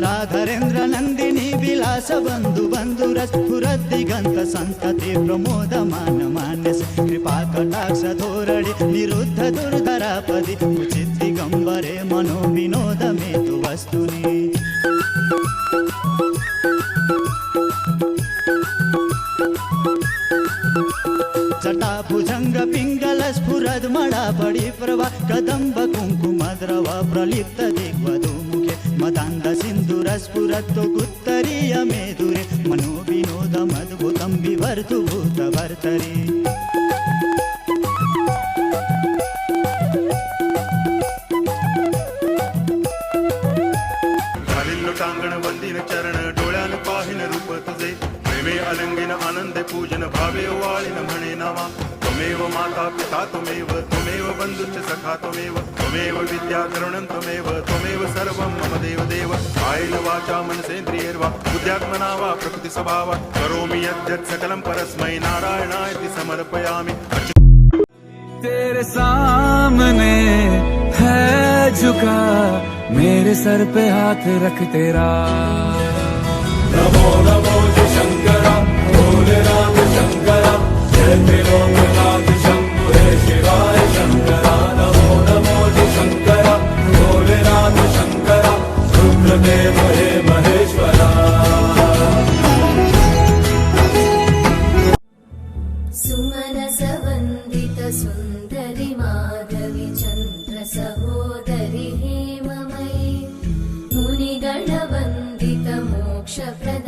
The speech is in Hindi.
राधरेन्द्र नंदिनी विलास बंधु बंधुरस दिगंत संतति प्रमोदमान मानस कृपा कटाक्ष धोरणे निरुद्ध दुर्धरापदि उचित दिगंबरे मनो विनोद मेतु वस्तुनि जटा भुजंग पिंगल स्फुरद मड़ा बड़ी प्रभा कदंब कुंकुमद्रव प्रलिप्त दिग्वधू मुखे मदांध सिंधुर स्फुरद गुत्तरीय मेदुरे मनो विनोदमद्भुतं विवर्तु भूतभर्तरि टांगण वंदिन चरण डोळ्यान पाहिन रूप तुझे प्रेमे अलंगिन आनंद पूजन भावे वाळिन म्हणे नामा त्वमेव माता पिता त्वमेव बंधुश्च सखा त्वमेव विद्या द्रवणं त्वमेव सर्वं मम देव देव कायेन वाचा मनसेन्द्रियैर्वा बुद्ध्यात्मना वा प्रकृति स्वभावा करोमि यद्यत् सकलं परस्मै नारायणाय समर्पयामि। तेरे सामने है झुका मेरे सर पे हाथ रख तेरा नमो नमो जय शंकरा भोलेनाथ शंकरा जय त्रिलोकनाथ शंभु हे शिवाय शंकरा नमो नमो जय शंकरा भोलेनाथ शंकरा रुद्रदेव हे महेश्वरा। सुमनस वंदित सुंदरी माधवी चंद्र सहोदरी हेममयी मुनिगण वंदित मोक्ष प्रद